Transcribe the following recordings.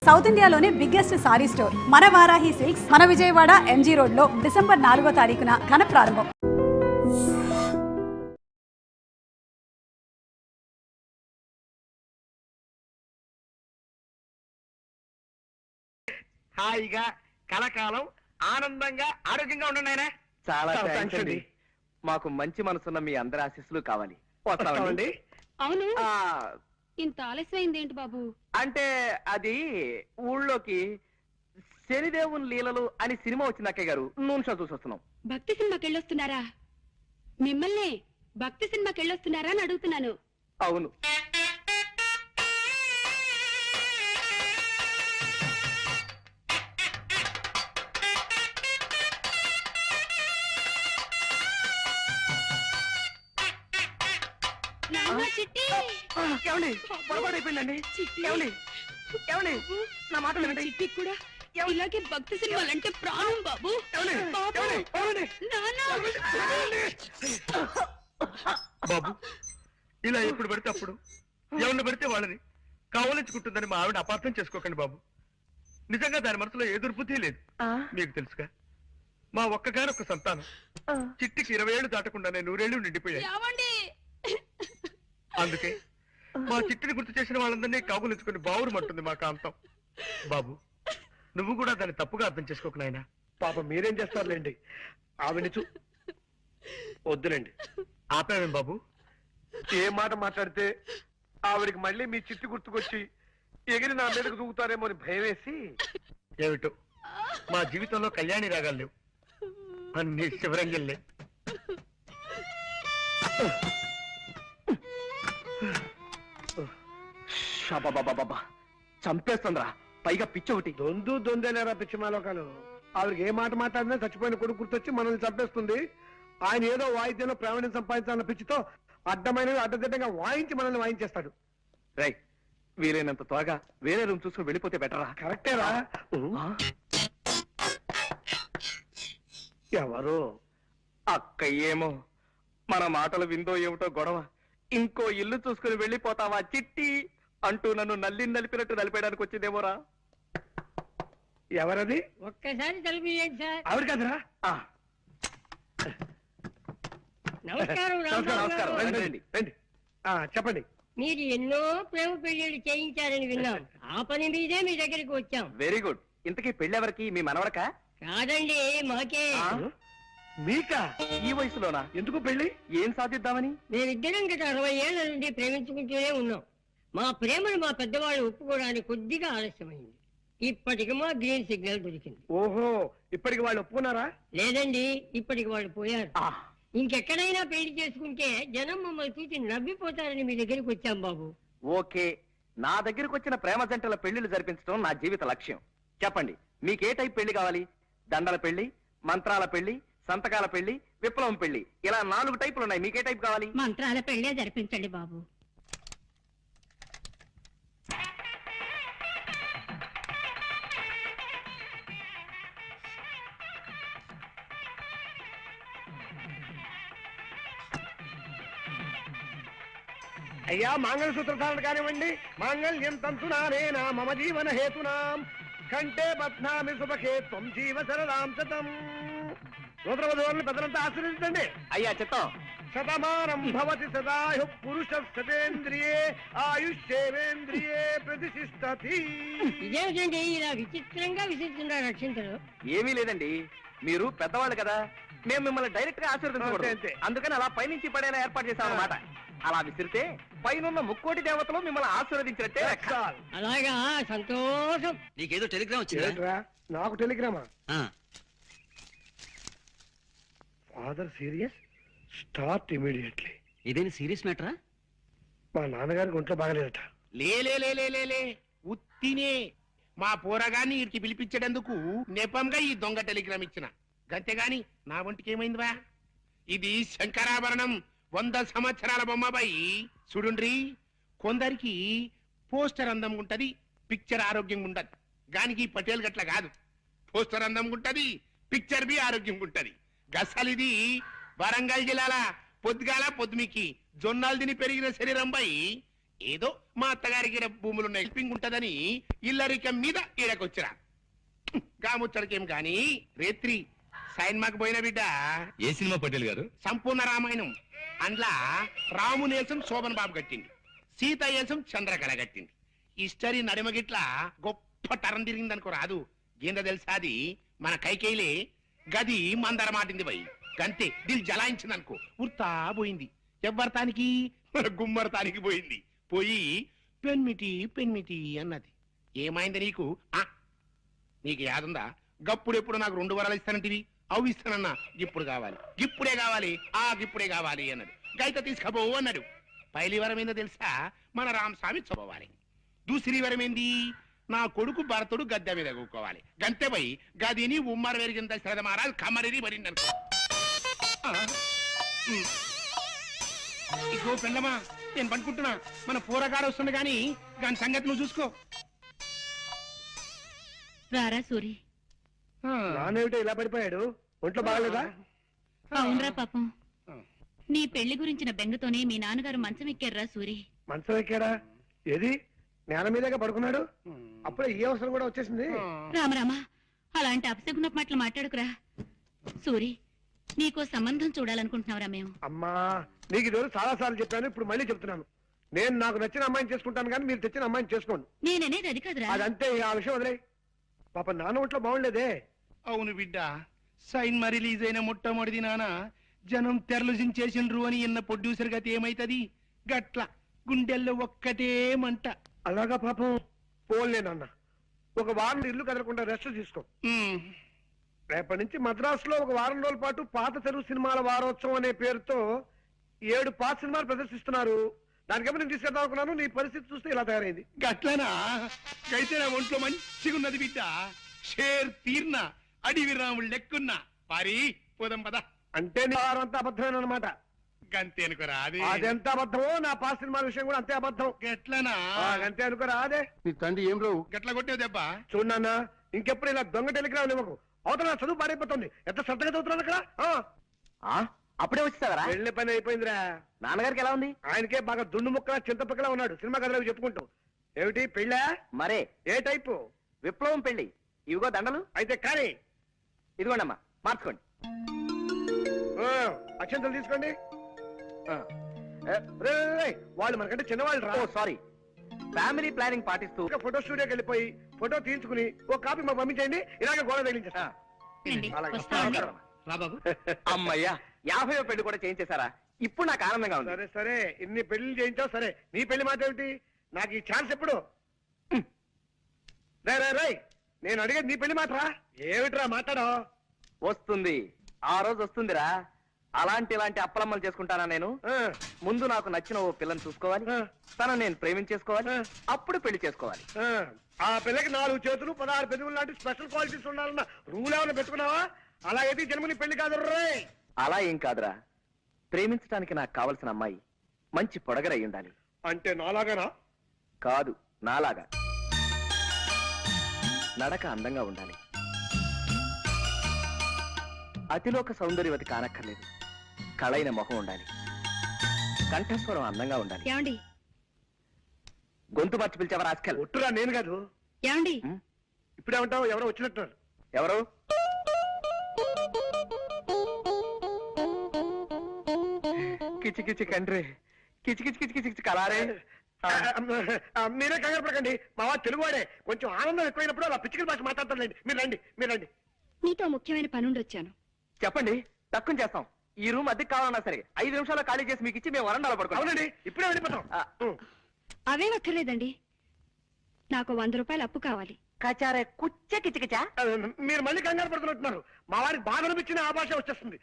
South ఇండియాలోనే biggest sorry store మన Varahi silks మన విజయవాడ ఎంజీ రోడ్ లో డిసెంబర్ 4వ తారీఖున ఘన ప్రారంభం. హాయిగా కలకాలం ఆనందంగా ఆరోగ్యంగా ఉండండి ఆయన. చాలా థాంక్స్ అండి. మాకు మంచి మనసున్న మీ అందరి ఆశీస్సులు కావాలి. వస్తామండి. అవును, ఇంత ఆలస్యమైంది ఏంటి బాబు? అంటే అది ఊళ్ళోకి శనిదేవుని లీలలు అని సినిమా వచ్చింది అక్కయ్య గారు, నూనె షో చూసి వస్తున్నాం. భక్తి సినిమాకి వెళ్ళొస్తున్నారా? మిమ్మల్ని భక్తి సినిమాకి వెళ్ళొస్తున్నారా అని అడుగుతున్నాను. అవును. ఏమండి పొరపాటు అయిపోయిందండి. ఏమండి ఏమండి నా మాట వినండి. చిట్టి కూడా ఇలాగే భక్తి సినిమాలంటే ప్రాణం బాబు. బాబు ఇలా ఎప్పుడు పడితే అప్పుడు ఎవరిని పడితే వాళ్ళని కావలించుకుంటుందని మా ఆవిడ అపార్థం చేసుకోకండి బాబు. నిజంగా దాని మనసులో ఏ దుర్బుద్ధి లేదు. మీకు తెలుసుగా మా ఒక్కగానొక్క సంతానం చిట్టికి 20 ఏళ్ళు దాటకుండానే 100 ఏళ్ళు నిండిపోయాయి. అందుకే మా చిట్టిని గుర్తు చేసిన వాళ్ళందరినీ కాగులించుకుని బావురుమంటుంది మా కాంతం. బాబు నువ్వు కూడా దాన్ని తప్పుగా అర్థం చేసుకోకు నాయనా. పాప మీరేం చేస్తారులేండి, ఆవిడ వద్దులేండి. ఆపావేం బాబు? ఏ మాట మాట్లాడితే ఆవిడికి మళ్ళీ మీ చిట్టి గుర్తుకొచ్చి ఎగిరి నా మీదకు దూకుతారేమో అని భయం వేసి. ఏమిటో మా జీవితంలో కళ్యాణి రాగాలు లేవు, అన్ని శివరంజల్లే. చంపేస్తుందిరా, పైగా పిచ్చి ఒకటి. దొందేలేరా పిచ్చిమాలోకాలు. ఆవిడకి ఏ మాట మాట్లాడినా చచ్చిపోయిన కొడుకు గుర్తొచ్చి మనల్ని చంపేస్తుంది. ఆయన ఏదో వాయిద్యంలో ప్రావీణ్యం సంపాదించాలన్న పిచ్చితో అడ్డమైనవి అడ్డదిడ్డంగా వాయించి మనల్ని వాయించేస్తాడు. రై, వీలైనంత త్వరగా వేరే రూమ్ చూసుకుని వెళ్ళిపోతే బెటరా? కరెక్టేరా. ఎవరు? అక్కయ్యేమో మన మాటలు విందో ఏమిటో గొడవ. ఇంకో ఇల్లు చూసుకుని వెళ్ళిపోతావా చిట్టి అంటూ నన్ను నలిపినట్టు నలిపేయడానికి వచ్చిందేమోరా. ఎవరది? ఒక్కసారి తలుపు సార్. ఆవిడ కదరా? నమస్కారం. నమస్కారం. రండి రండి. చెప్పండి. మీరు ఎన్నో ప్రేమ పెళ్లిళ్ళు చేయించారని విన్నాం. ఆ పని మీదే మీ దగ్గరికి వచ్చాం. Very good. ఇంతకీ పెళ్ళెవరికి? మీ మనవడకా? కాదండి, మాకే. మీకా? ఈ వయసులోనా? ఎందుకు పెళ్లి? ఏం సాధిద్దామని? మేమిద్దరం గత 60 ఏళ్ల నుండి ప్రేమించుకుంటూనే ఉన్నాం. మా ప్రేమను మా పెద్దవాళ్ళు ఒప్పుకోవడానికి కొద్దిగా ఆలస్యమైంది. ఇప్పటికి మా గ్రీన్ సిగ్నల్ దొరికింది. ఓహో, ఇప్పటికి వాళ్ళు ఒప్పుకున్నారా? లేదండి, ఇప్పటికి వాళ్ళు పోయారు. ఇంకెక్కడైనా పెళ్లి చేసుకుంటే జనం మమ్మల్ని చూసి నవ్విపోతారని మీ దగ్గరికి వచ్చాం బాబు. ఓకే, నా దగ్గరకు వచ్చిన ప్రేమ జంటల పెళ్లిళ్ళు జరిపించడం నా జీవిత లక్ష్యం. చెప్పండి, మీకే టైప్ పెళ్లి కావాలి? దండల పెళ్లి, మంత్రాల పెళ్లి, సంతకాల పెళ్లి, విప్లవం పెళ్లి, ఇలా 4 టైపులు ఉన్నాయి. మీకే టైప్ కావాలి? మంత్రాల పెళ్లే జరిపించండి బాబు. అయ్యా, మంగళసూత్ర ధారణ కానివ్వండి. మాంగళ్యం తంతునానేనా మమ జీవన హేతునాం కంటే బధ్నామి శుభకే త్వం జీవ సరదాం శతం. సూత్రవధువులను పెద్దలంతా ఆశీర్వదించండి. అయ్యా చిత్తం. శతమానం భవతి సదాయు పురుష శతేంద్రియే ఆయుష్యేంద్రియే ప్రతిష్టతి. ఇదేమిటండి ఇలా విచిత్రంగా విసిస్తున్నారు అక్షింతలు? ఏమీ లేదండి, మీరు పెద్దవాళ్ళు కదా, మేము మిమ్మల్ని డైరెక్ట్ గా ఆశీర్వదించకూడదు. అంతే. అందుకని అలా పైనుంచి పడేలా ఏర్పాటు చేశాం అన్నమాట. అలా విసిరితే పైనున్న 3,00,00,000 దేవతలు మిమ్మల్ని ఆశీర్వదించినట్టే. అలాగా, సంతోషం. నీకేదో టెలిగ్రామ్ వచ్చిందా? నాకు టెలిగ్రామా? Father serious, start immediately. ఇదేని సీరియస్ మ్యాటరా? మా నాన్నగారికి ఒంట్లో బాగలేదట. లే ఉత్తినే మా పోరగాన్ని ఇరికి పిలిపించేందుకు నెపంగా ఈ దొంగ టెలిగ్రామ్ ఇచ్చిన. గంతేగాని నా ఒంటికి ఏమైందివా? ఇది శంకరాభరణం 100 సంవత్సరాల బొమ్మబాయి. చూడుండ్రి, కొందరికి పోస్టర్ అందం ఉంటది, పిక్చర్ ఆరోగ్యంగా ఉండదు. గానికి పటేల్ గట్ల కాదు. పోస్టర్ అందం ఉంటది, పిక్చర్ బి ఆరోగ్యంగా ఉంటది. గసలిది వరంగల్ జిల్లాల పొద్దుగాల పొద్దుమికి జొన్నాలు తిని పెరిగిన శరీరం పై ఏదో మా అత్తగారికి ఈడ భూములున్న హెల్పింగ్ ఉంటదని ఇల్లరికం మీద ఈడకొచ్చిరా గాముచ్చడికేం గాని రేత్రి సైన్మాకు పోయిన బిడ్డ ఏ సినిమా పటేల్ గారు? సంపూర్ణ రామాయణం. అందులో రామునేసం శోభన్ బాబు కట్టింది, సీత ఏసం చంద్రకళ కట్టింది. హిస్టరీ నడిమగిట్ల గొప్ప టరం తిరిగిందనుకో రాదు. ఏందో తెలుసా అది మన కైకేయిలే గది మందర మాటింది పోయి గంతే దిల్ జలాయించిందనుకో ఉర్తా పోయింది. ఎవ్వరతానికి మన గుమ్మరతానికి పోయింది. పోయి పెన్మిటి పెన్మిటి అన్నది. ఏమైంది నీకు? నీకు యాదుందా? గప్పుడెప్పుడు నాకు 2 వరాలు ఇస్తానంటివి, అవి ఇస్తానన్నా. ఇప్పుడు కావాలి, ఇప్పుడే కావాలి, ఇప్పుడే కావాలి అన్నాడు. గైత తీసుకపోవు అన్నాడు. పైలి వరం ఏందో తెలుసా? మన రామస్వామి చదవాలి. దూసరి వరం ఏంది? నా కొడుకు భరతుడు గద్దె మీద కూకోవాలి. గంతే పోయి గదిని ఉమ్మర వెరిగింద శ్రద్ధ మహారాజ్ కమరిని మరిందనుకో. ఇగో పెళ్ళమా, నేను పనుకుంటున్నా. మన పూరగాడు వస్తుంది గాని దాని సంగతి నువ్వు చూసుకో. రారా సూరి. నానేమిటో ఇలా పడిపోయాడు? ఒంట్లో బాగలేదా? అవునరా పాపం, నీ పెళ్లి గురించిన బెంగతోనే మీ నాన్నగారు మంచం ఎక్కారా సూరి. మంచం ఎక్కాడా? ఏది నేల మీదేగా పడుకున్నాడు? అప్పుడే ఏ అవసరం కూడా వచ్చేసింది. రామరామా, అలాంటి అపశకున మాటలు మాట్లాడుకురా. సూరి, నీకో సంబంధం చూడాలనుకుంటున్నావురా మేము. అమ్మా, నీకు ఈ రోజు చాలా సార్లు చెప్పాను, ఇప్పుడు మళ్ళీ చెప్తున్నాను. నేను నాకు నచ్చిన అమ్మాయిని చేసుకుంటాను కానీ మీరు తెచ్చిన అమ్మాయిని చేసుకోండి. నేననేది అది కాదురా. అదంతే, ఆ విషయం వదిలే. పాప నాన్న ఒంట్లో బాగుండేదే. అవును బిడ్డ, సైన్మా రిలీజ్ అయిన మొట్టమొదటి నాన్న జనం తెరలు జించేసిండ్రు అని ఇన్న ప్రొడ్యూసర్ గతి ఏమైతది? గట్ల గుండెల్లో ఒక్కటే మంట. అలాగా పాపం. పోలే నాన్న, ఒక వారం ఇల్లు కదలకుండా రెస్ట్ తీసుకో. రేపటి నుంచి మద్రాసులో ఒక వారం రోజుల పాటు పాత తెలుగు సినిమాల వారోత్సవం అనే పేరుతో 7 పాత సినిమాలు ప్రదర్శిస్తున్నారు. దానికేమో నేను తీసుకెళ్దాం అనుకున్నాను. నీ పరిస్థితి చూస్తే ఇలా తయారైంది. గట్లనా? అయితే నా ఒంట్లో మంచిగున్నది బిడ్డ. షేర్ తీర్న అడివి రాముడు లెక్కున్నా. పారి పోదాం పద. అంటే నీ వారం అంతా అబద్ధమేనమాట. గంతే అనుకోరా? అది అదెంత అబద్ధమో నా పాత సినిమాల విషయం కూడా అంతే అబద్ధం. గట్లనా? అంతే అనుకోరా? అదే నీ తండ్రి ఏం రావు గట్ల కొట్టేవు దెబ్బ. చూడన్నా, ఇంకెప్పుడు ఇలా దొంగ టెలిగ్రామ్ ఇవ్వకు. అవతల చదువు పాడైపోతుంది. ఎంత శ్రద్ధగా చదువుతున్నాను అక్కడ. అప్పుడే వచ్చేసావరా? వెళ్ళే పని అయిపోయిందిరా. నాన్నగారికి ఎలా ఉంది? ఆయనకే బాగా దుండు ముక్కలా చింతపక్కలా ఉన్నాడు. సినిమా కథలు చెప్పుకుంటూ. ఏమిటి పెళ్ళా? మరే ఏ టైపు? విప్లవం పెళ్లి. ఇవిగో దండలు. అయితే కానీ ఇదిగోండమ్మా, మార్చుకోండి. అక్షంతలు తీసుకోండి. రే, వాళ్ళు మనకంటే చిన్నవాళ్ళు రా. సారీ. ఫ్యామిలీ ప్లానింగ్ పాటిస్తూ ఫోటో స్టూడియోకి వెళ్ళిపోయి ఫోటో తీయించుకుని ఓ కాపీ మాకు పంపించండి. ఇలాగే గోడ తగిలించేస్తా. రండి, అలాగే. వస్తామండి. రా బాబు. అమ్మయ్యా, 50వ పెళ్లి కూడా చేయించేశారా? ఇప్పుడు నాకు ఆనందంగా ఉంది. సరే సరే, ఇన్ని పెళ్లి చేయించావు సరే. నీ పెళ్లి మాట ఏమిటి? నాకు ఈ ఛాన్స్ ఎప్పుడు? రే, నేను అడిగేది నీ పెళ్లి మాటరా. ఏమిట్రా మాట్లాడో? వస్తుంది, ఆ రోజు వస్తుందిరా. ఇలాంటి అప్పలమ్మలు చేసుకుంటానా నేను? ముందు నాకు నచ్చిన ఓ పిల్లని చూసుకోవాలి, తనను నేను ప్రేమించేసుకోవాలి, అప్పుడు పెళ్లి చేసుకోవాలి. ఆ పిల్లకి 4 చేతులు 16 పెదవులు లాంటి స్పెషల్ క్వాలిటీస్ ఉండాలన్న రూల్ ఏమైనా పెట్టుకున్నావా? అలాగైతే జన్మని పెళ్లి కాదు రే. అలా ఏం కాదురా, ప్రేమించడానికి నాకు కావలసిన అమ్మాయి మంచి పొడగరై ఉండాలి. అంటే నాలాగానా? కాదు, నాలాగా. నడక అందంగా ఉండాలి, అతిలోక సౌందర్యవతి కానక్కర్లేదు. కళైన మొహం ఉండాలి, కంఠస్వరం అందంగా ఉండాలి. ఏమండి? గొంతు మార్చి పిలిచావా రాస్కల్? ఒట్టురా, నేను కాదు. ఏమండి? ఇప్పుడేమంటావు? ఎవరో వచ్చినట్టున్నారు. ఎవరు? కిచి కిచి కండ్రి, కిచి కిచి కిచి కిచి కలారే. మీరే కంగారు పడకండి, మావా తెలుగువాడే. కొంచెం ఆనందం ఎక్కువైనప్పుడు అలా పిచ్చికల భాష మాట్లాడతారులేండి. మీరు రండి. నీతో ముఖ్యమైన పనుండి వచ్చాను. చెప్పండి, తక్కువ చేస్తాం. ఈ రూమ్ అద్దెకి కావాలన్నా సరే 5 నిమిషాల్లో ఖాళీ చేసి మీకు ఇచ్చి మేము వరండాలో పడుకోండి. అవునండి, ఇప్పుడే వెళ్ళిపోతాం. అవేం అక్కర్లేదండి, నాకు 100 రూపాయలు అప్పు కావాలి. కచారే కుచ్చ కిచకిచా. మీరు మళ్ళీ కంగారు పడుతున్నట్టున్నారు. మా వారికి బాధ అనిపించిన ఆ భాష వచ్చేస్తుంది.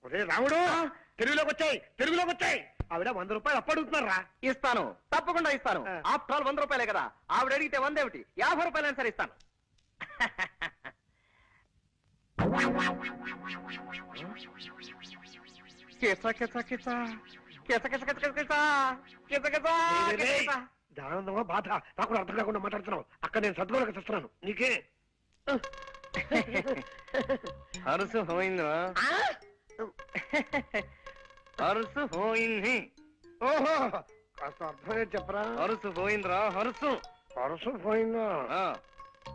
ఒరే రాముడు, తెలుగులోకి వచ్చాయి. ఆవిడ 100 రూపాయలు అప్పడుగుతున్నారా? ఇస్తాను, తప్పకుండా ఇస్తాను. ఆఫ్టర్ ఆల్ 100 రూపాయలే కదా. ఆవిడ అడిగితే 100 ఏమిటి, 50 రూపాయలైనా సరే ఇస్తాను. ఆనందమా బాధ నాకు కూడా అర్థం కాకుండా మాట్లాడుతున్నావు. అక్కడ నేను సర్దుకోలేక చూస్తున్నాను. నీకే అరుసు పోయిందా? అరుసు పోయింది. ఓహో, కాస్త అర్థమే చెప్పరా. హరుసు పోయిందిరా హరుసు. పరసు పోయిందా?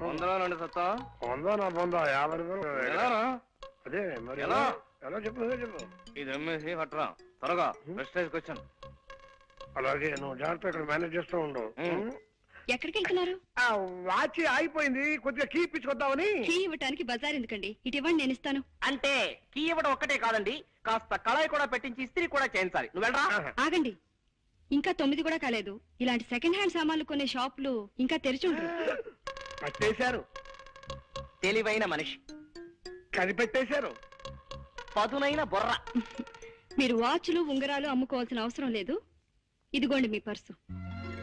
వందలో నుండి సత్తా పొందా నా పొందా 50 రూపాయలు. ఎలారా? అదే మరి ఎలా? ఎలా చెప్పు నువ్వే చెప్పు. ఇది అమ్మేసి పట్టరా త్వరగా ప్రెస్టేజ్ క్వశ్చన్. అలాగే నువ్వు జాగ్రత్త ఇక్కడ మేనేజ్ చేస్తూ ఉండు. ఎక్కడికి వెళ్తున్నారు? ఆ వాచి ఆగిపోయింది, కొద్దిగా కీ ఇప్పించుకొద్దామని. కీ ఇవ్వటానికి బజార్ ఎందుకండి? ఇటు ఇవ్వండి, నేను ఇస్తాను. అంటే కీ ఇవ్వడం ఒక్కటే కాదండి, కాస్త కళాయి కూడా పెట్టించి ఇస్త్రీ కూడా చేయించాలి. నువ్వు వెళ్ళరా. ఆగండి, ఇంకా 9 కూడా కాలేదు. ఇలాంటి సెకండ్ హ్యాండ్ సామాన్లు కొనే షాపులు ఇంకా తెరిచి ఉండరు. పట్టేశారు, తెలివైన మనిషి, కనిపెట్టేశారు. పదునైన బొర్ర. మీరు వాచ్లు ఉంగరాలు అమ్ముకోవాల్సిన అవసరం లేదు. ఇదిగోండి మీ పర్సు.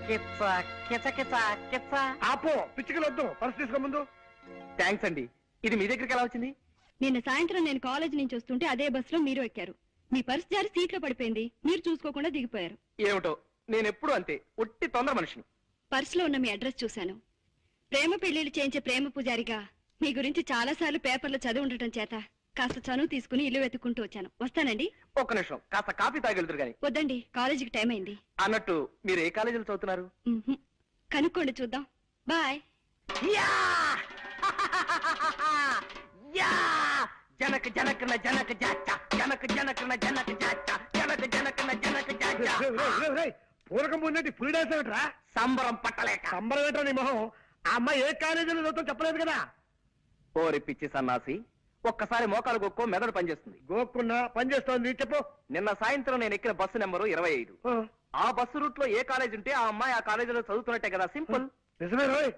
కిచ్చ కిచ కిచ కిచ్చ. ఆపో, పిచ్చికలు వద్దు, పర్సు తీసుకో ముందు. థ్యాంక్స్ అండి. ఇది మీ దగ్గరికి ఎలా వచ్చింది? నిన్న సాయంత్రం నేను కాలేజ్ నుంచి వస్తుంటే అదే బస్సులో మీరు ఎక్కారు. మీ పర్సు జారి సీట్లో పడిపోయింది. మీరు చూసుకోకుండా దిగిపోయారు. ఏమిటో, నేను ఎప్పుడు అంతే, ఒట్టి తొందర మనిషిని. పర్సులో ఉన్న మీ అడ్రస్ చూశాను. ప్రేమ పెళ్లిళ్ళు చేయించే ప్రేమ పూజారిగా మీ గురించి చాలా సార్లు పేపర్లో చదివి ఉండటం చేత కాస్త చనువు తీసుకుని ఇల్లు వెతుక్కుంటూ వచ్చాను. వస్తానండి. ఒక్క నిమిషం, కాస్త కాఫీ తాగెళ్తురు గాని. వద్దండి, కాలేజీకి టైం అయింది. అన్నట్టు మీరు ఏ కాలేజీలో చదువుతున్నారు? మ్మ్హ్మ్. కనుక్కోండి, చూద్దాం. బాయ్. యా! యా! జనక జనకన జనక జాచ, జనక జనకన జనక జాచ, జనక జనకన జనక జాచ. పూరకం ముందంటే ఫుల్ డాన్స్ ఏమిట్రా? సంబరం పట్టలేక. సంబరం ఏంట్రా నీ మొహం? ఆ అమ్మాయి ఏ కాలేజీలో చదువుతాం చెప్పలేదు కదా. ఓరి పిచ్చి సన్నాసి, ఒక్కసారి మోకాలు గొక్కో మెదడు పనిచేస్తుంది. గోక్కున్నా పని చేస్తోంది, చెప్పు. నిన్న సాయంత్రం నేను ఎక్కిన బస్సు నెంబరు 25. ఆ బస్సు రూట్ లో ఏ కాలేజ్ ఉంటే ఆ అమ్మాయి ఆ కాలేజీలో చదువుతున్నట్టే కదా. సింపుల్. నిజమే రోయ్.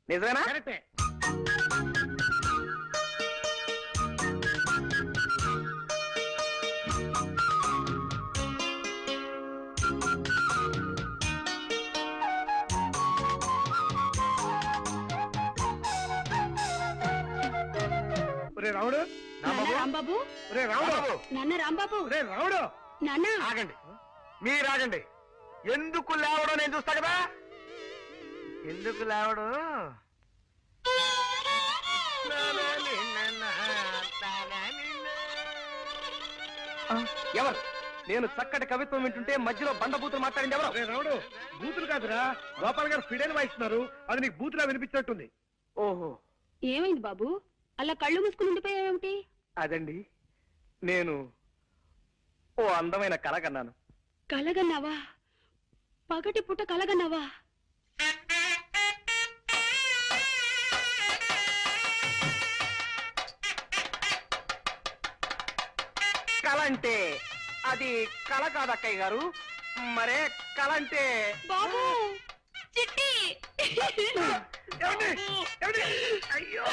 నిజమేనా? కరెక్టే. ఒరే రాముడు, నాన్న రాంబాబు, ఒరే రాముడు, నాన్న రాంబాబు, ఒరే రాముడు. నాన్న. ఆగండి, మీరు ఆగండి. ఎందుకు లేవడం నేను చూస్తా కదా. ఎందుకు లేవడం? ఎవరు? నేను చక్కటి కవిత్వం వింటుంటే మధ్యలో బండబూతులు మాట్లాడింది ఎవరు? ఒరే రాముడు, బూతులు కాదురా, గోపాల్ గారు ఫిడైన్ వాయిస్తున్నారు. అది నీకు బూతులా వినిపించినట్టుంది. ఓహో, ఏమైంది బాబు? అలా కళ్ళు మూసుకుని ఉండిపోయావేమిటి? అదండి, నేను ఓ అందమైన కళ కన్నాను. కలగన్నావా? పగటి పుట్ట కలగన్నావా? కళ అంటే అది కళ కాదు అక్కయ్య గారు. మరే కళ అంటే బాబు, చిట్టి. ఏమండి? ఏమండి? అయ్యో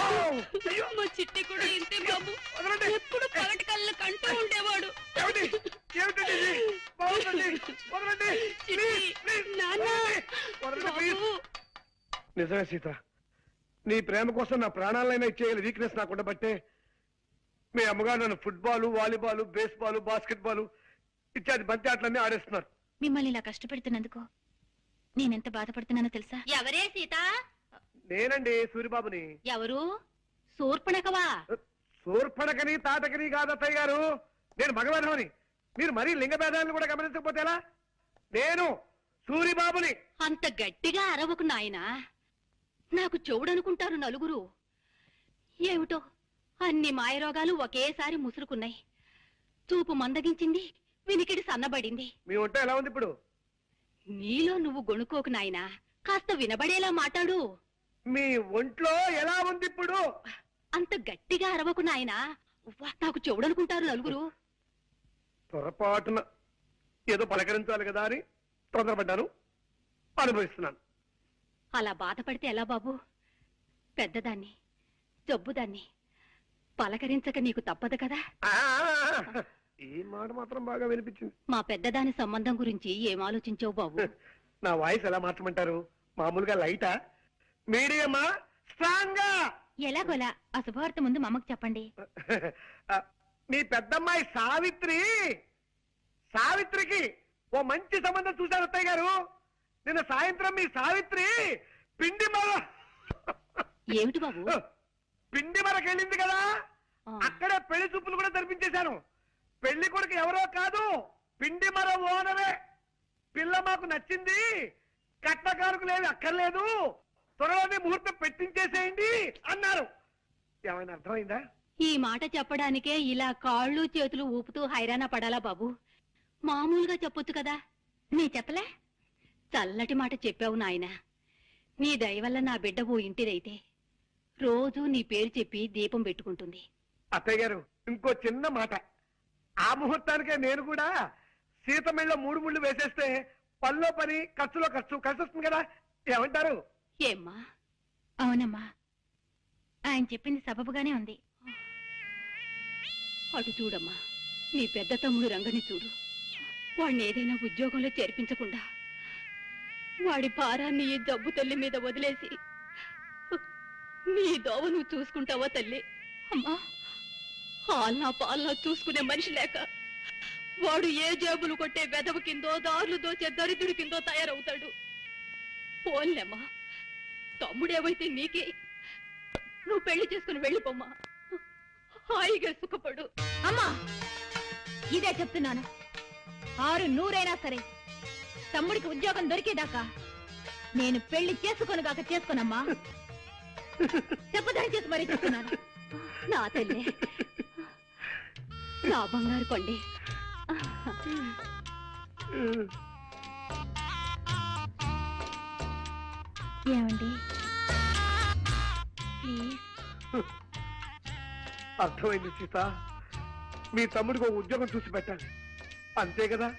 అయ్యో, మా చిట్టి కూడా ఇంతే బాబు. వదలండి. ఎప్పుడు పగటి కళ్ళు కంటూ ఉండేవాడు. ఏమండి? ఏమిటండి ఇది? బాగుందండి. వదలండి. ప్లీజ్, ప్లీజ్, నాన్న. వదలండి, ప్లీజ్. బాబు. నిజమే సీత, నీ ప్రేమ కోసం నా ప్రాణాలైనా ఇచ్చేయాలి వీక్నెస్ నాకు ఉండబట్టే మీ అమ్మగారు నన్ను ఫుట్బాల్, వాలీబాల్, బేస్బాల్, బాస్కెట్బాల్ ఇత్యాది బంతి ఆటలన్నీ ఆడేస్తున్నారు. మిమ్మల్ని ఇలా కష్టపెడుతున్నందుకు నేనెంత బాధపడుతున్నానో తెలుసా? ఎవరే సీత? నేనండి సూరిబాబుని. ఎవరు? శూర్పణఖవా? సూర్పణకని తాటకని కాదత్తయ్య గారు, నేను మగవేధమని. మీరు మరీ లింగ భేదాలను కూడా గమనించకపోతే ఎలా? నేను సూరిబాబుని. అంత గట్టిగా అరవకు నాయనా, నాకు చెవుడనుకుంటారు నలుగురు. ఏమిటో అన్ని మాయరోగాలు ఒకేసారి ముసురుకున్నాయి. చూపు మందగించింది, వినికిడి సన్నబడింది. మీ ఒంట ఎలా ఉంది ఇప్పుడు? నీలో నువ్వు గొణుకోకు నాయనా, కాస్త వినబడేలా మాట్లాడు. మీ ఒంట్లో ఎలా ఉంది ఇప్పుడు? అంత గట్టిగా అరవకు నాయనా, నాకు చెవుడనుకుంటారు నలుగురు. పొరపాటున ఏదో పలకరించాలి కదా అని తొందరపడ్డాను, అనుభవిస్తున్నాను. అలా బాధపడితే ఎలా బాబు? పెద్దదాన్ని, జబ్బుదాన్ని పలకరించక నీకు తప్పదు కదా. ఈ మాట మాత్రం బాగా వినిపించింది. మా పెద్దదాని సంబంధం గురించి ఏం ఆలోచించావు బాబు? నా వాయిస్ ఎలా మార్చమంటారు? మామూలుగా లైటా, మీడియమా, స్ట్రాంగా? ఎలాగోలా ఆ శుభవార్త ముందు మా అమ్మకు చెప్పండి. మీ పెద్దమ్మాయి సావిత్రికి ఓ మంచి సంబంధం చూశారు అత్తయ్య గారు. నిన్న సాయంత్రం మీ సావిత్రి పిండి ఏమిటి బాబు? పిండి మరకెళ్ళింది కదా, ఆ. అక్కడే పెళ్లి చూపులు కూడా జరిపించేశాను. పెళ్లి కొడుకు ఎవరో కాదు, పిండి మర ఓనరే. పిల్ల మాకు నచ్చింది, కట్నకారుకులేవి అక్కర్లేదు, త్వరలోనే ముహూర్తం పెట్టించేసేయండి అన్నారు. ఏమైనా అర్థమైందా? ఈ మాట చెప్పడానికే ఇలా కాళ్ళు చేతులు ఊపుతూ హైరాణ పడాలా బాబు? మామూలుగా చెప్పొచ్చు కదా. నీ చెప్పలే? చల్లటి మాట చెప్పావు నాయన. నీ దయ వల్ల నా బిడ్డ ఓ ఇంటిదైతే రోజు నీ పేరు చెప్పి దీపం పెట్టుకుంటుంది. అత్తయ్య గారు, ఇంకో చిన్న మాట. ఆ ముహూర్తానికే నేను కూడా సీతమిళ్ళ 3 ముళ్ళు వేసేస్తే పనిలో పని, ఖర్చులో ఖర్చు కలిసి వస్తుంది కదా. ఏమంటారు? ఏమ్మా? అవునమ్మా, ఆయన చెప్పింది సబబుగానే ఉంది. అటు చూడమ్మా, నీ పెద్ద తమ్ముడు రంగని చూడు. వాడిని ఏదైనా ఉద్యోగంలో చేర్పించకుండా వాడి భారాన్ని ఈ జబ్బు తల్లి మీద వదిలేసి నీ దోవ నువ్వు చూసుకుంటావా తల్లి? అమ్మా, హాల్నా పాలనా చూసుకునే మనిషి లేక వాడు ఏ జేబులు కొట్టే వెదవ కిందో, దారులు దోచే దరిద్రుడి కిందో తయారవుతాడు. పోన్లేమ్మా, తమ్ముడేవైతే నీకే. నువ్వు పెళ్లి చేసుకుని వెళ్ళిపోమ్మా, హాయిగా సుఖపడు. అమ్మా, ఇదే చెప్తున్నాను. 600 సరే, తమ్ముడికి ఉద్యోగం దొరికేదాకా నేను పెళ్లి చేసుకోనుగాక చేసుకోనమ్మా. చెప్పదని చేసి మరీ చెప్తున్నాను. నా తల్లి, నా బంగారు కొండి. ఏమండి ప్లీజ్? అర్థమైంది సీత. మీ తమ్ముడికి ఒక ఉద్యోగం చూసి పెట్టాలి, అంతే కదా.